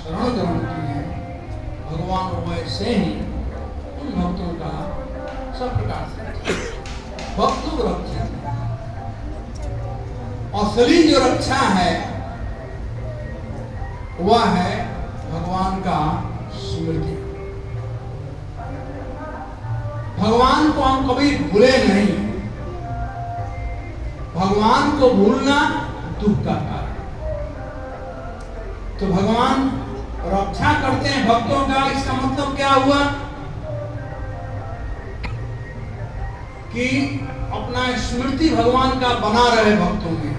शरण ग्रहण की है, भगवान वैसे ही उन भक्तों का सब प्रकार से भक्तों को रक्षा है। असली जो रक्षा है वह है भगवान का स्मृति। भगवान को हम कभी भूले नहीं। भगवान को भूलना दुख का कारण। तो भगवान रक्षा करते हैं भक्तों का। इसका मतलब क्या हुआ कि अपना स्मृति भगवान का बना रहे भक्तों में,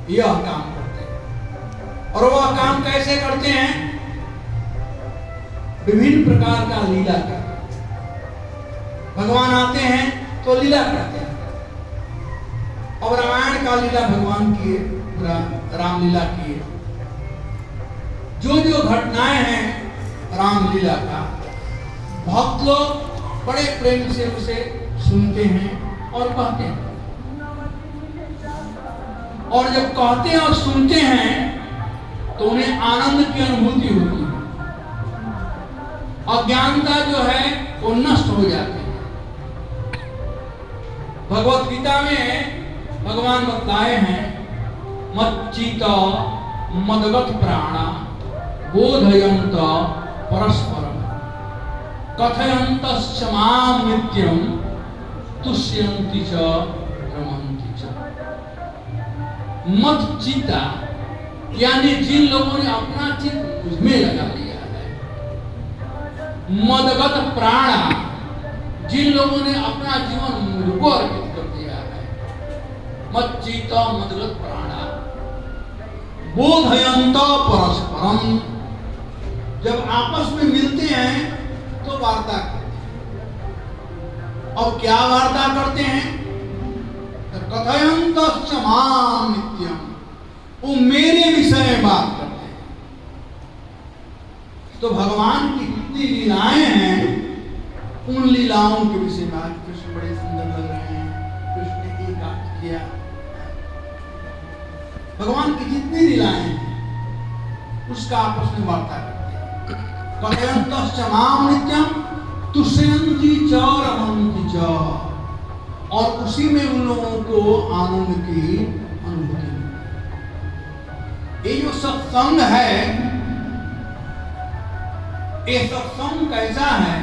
यह काम करते हैं। और वह काम कैसे करते हैं? विभिन्न प्रकार का लीला करते हैं। भगवान आते हैं तो लीला करते हैं। अब रामायण का लीला भगवान किए, रामलीला किए। जो जो घटनाएं हैं रामलीला का, भक्त लोग बड़े प्रेम से उसे सुनते हैं और कहते हैं। और जब कहते हैं और सुनते हैं तो उन्हें आनंद की अनुभूति होती है। अज्ञानता जो है वो नष्ट हो जाती है। भगवत गीता में भगवान बताए हैं, मच्चित मदगत प्राणा बोधयंत परस्परम कथयंतश्च मां नित्यं तुष्यन्ति च रमन्ति च। मच्चिता यानी जिन लोगों ने अपना चित्त उसमें लगा लिया है। मदगत प्राणा जिन लोगों ने अपना जीवन मुझको अर्पित कर दिया है। मच्चित मदगत प्राणा बोधयंत परस्परम, जब आपस में मिलते हैं तो वार्ता करते हैं। और क्या वार्ता करते हैं? कथयंतश्च मां नित्यं, वो मेरे विषय में बात करते हैं। तो भगवान की कितनी लीलाएं हैं, उन लीलाओं के विषय में। आज कृष्ण बड़े सुंदर लग रहे हैं, कृष्ण ने एक कार्य किया। भगवान की जितनी लीलाएं हैं उसका आपस में वार्ता करते हैं। कथयंतश्च मां नित्यं तुष्यन्ति च रमन्ति च, और उसी में उन लोगों को आनंद की अनुभूति। ये जो सत्संग है, ये सत्संग कैसा है?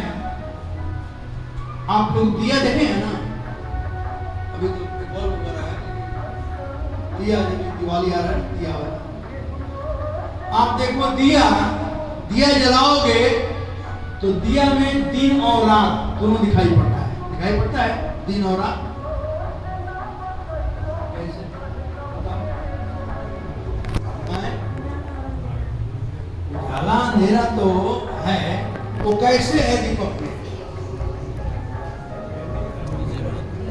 आप लोग दिया देखे हैं ना, अभी तो बल्ब वगैरह है, दिया देखे, दिवाली आ रहा है, दिया वाला। आप देखो दिया जलाओगे तो दिया में दिन और रात दोनों दिखाई पड़ता है। दिखाई पड़ता है दिन और रात। कैसे उजाला अंधेरा तो है, वो कैसे है दीपक में?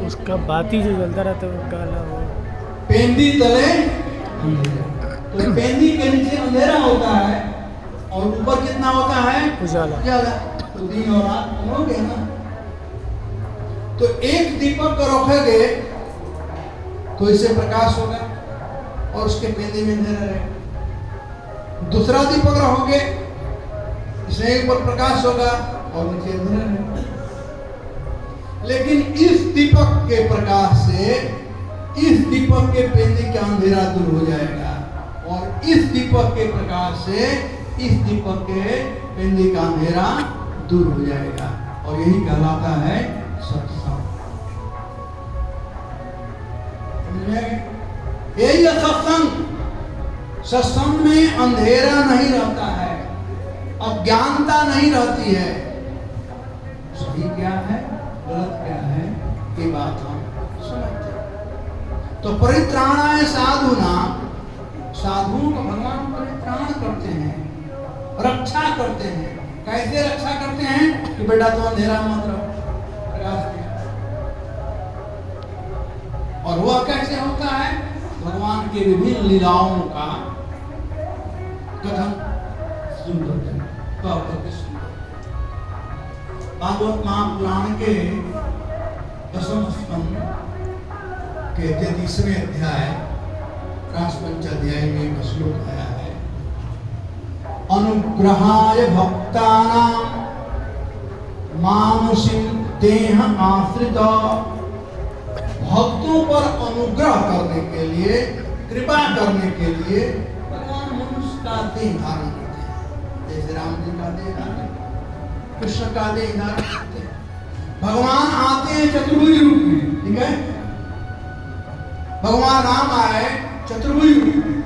उसका बाती जो जलता रहता है वो काला हो। पेंदी तले तो पेंदी के नीचे अंधेरा होता है और ऊपर कितना होता है? उजाला। तो दिन और रात दोनों के ना। तो एक दीपक को रखोगे तो इससे प्रकाश होगा और उसके पेंदी में अंधेरा रहेगा। दूसरा दीपक रखोगे, इसमें ऊपर प्रकाश होगा और नीचे अंधेरा रहेगा। लेकिन इस दीपक के प्रकाश से इस दीपक के पेंदी का अंधेरा दूर हो जाएगा और इस दीपक के प्रकाश से इस दीपक के पेंदी का अंधेरा दूर हो जाएगा। और यही कहलाता है सत्संग। यही है सत्संग। सत्संग में अंधेरा नहीं रहता है, अज्ञानता नहीं रहती है। सही क्या है, गलत क्या है, ये बात हम समझते हैं। तो परित्राणाय साधुना, साधुओं का भगवान परित्राण करते हैं, रक्षा करते हैं। कैसे रक्षा करते हैं? कि बेटा तो अंधेरा मत रहो, प्रकाश दिया। और वह कैसे होता है? भगवान के विभिन्न लीलाओं का कथन सुनते हैं। भागवत महापुराण के 10वें स्कंद के 33वें अध्याय रासपंच अध्याय में एक श्लोक आया है। अनुग्रहाय भक्तानां मानुषिं देह आश्रित, भक्तों पर अनुग्रह करने के लिए, कृपा करने के लिए भगवान मनुष्य का देह धारण करते हैं। जैसे राम जी का देह धारण, कृष्ण का देह धारण करते हैं। भगवान आते हैं चतुर्भुज रूप में, ठीक है। भगवान राम आए चतुर्भुज रूप में,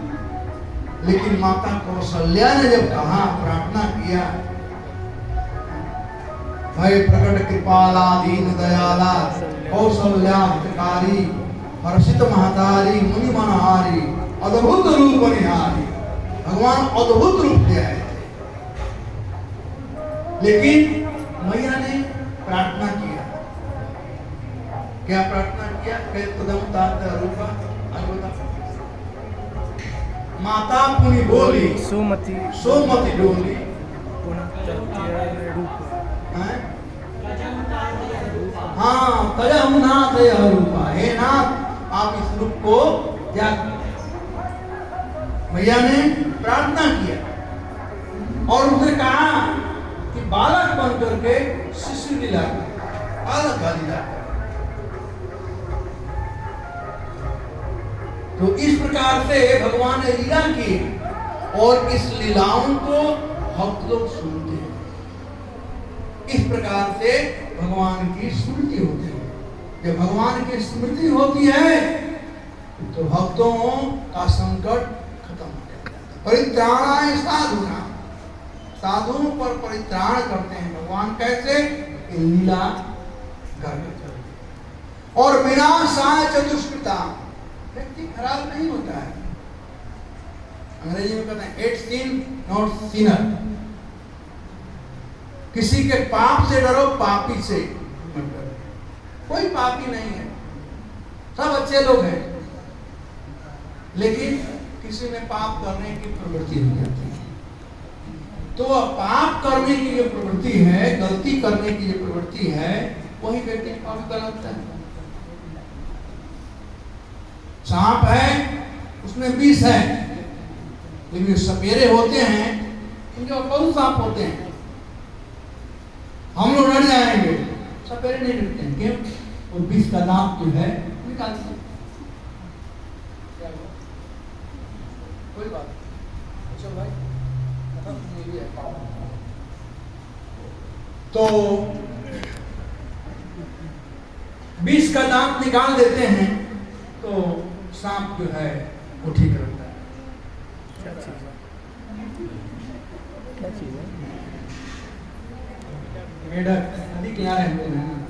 लेकिन माता कौशल्या ने जब कहा, प्रार्थना किया, भय प्रकट कृपाला दीन दयाला कौशल्या हितकारी हर्षित महतारी मुनि मनहारी अद्भुत रूप निहारी। भगवान अद्भुत रूप ले आए थे, लेकिन मैया ने प्रार्थना किया। क्या प्रार्थना किया? कदम तात रूपा, माता पुनि बोली सुमति सोमति डोली, पुनः रूप। हाँ, तजहु नाथ यह रूपा, हे नाथ आप इस रूप को त्याग। मैया ने प्रार्थना किया और उसने कहा कि बालक बन करके शिशु लीला, बालक का लीला। तो इस प्रकार से भगवान ने लीला की और इस लीलाओं को भक्त लोग सुनते हैं। इस प्रकार से भगवान की स्मृति होती है। जब भगवान की स्मृति होती है तो भक्तों का संकट खत्म हो जाता है। परित्राणाय साधुना, साधुओं पर परित्राण करते हैं भगवान। कैसे? लीला करके। और विनाशाय चतुष्कृता, व्यक्ति खराब नहीं होता है। अंग्रेजी में कहते हैं 8 sin not sinner। किसी के पाप से डरो, पापी से मत डरो। कोई पापी नहीं है, सब अच्छे लोग हैं, लेकिन किसी में पाप करने की प्रवृत्ति हो जाती है। तो पाप करने की जो प्रवृत्ति है, गलती करने की जो प्रवृत्ति है, वही व्यक्ति पाप करता है। सांप है, उसमें विष है, लेकिन जो सपेरे होते हैं उनके बहुत सांप होते हैं। हम लोग डर जाएंगे, सपेरे नहीं डरते हैं। क्यों? और विष का दांत जो है निकालते हैं। कोई बात नहीं, भाई तो विष का दांत निकाल देते हैं तो सांप जो है वो ठीक रहता है। क्या चीज़ है? क्या चीज़ है? मेढक नदी किनारे रहते हैं।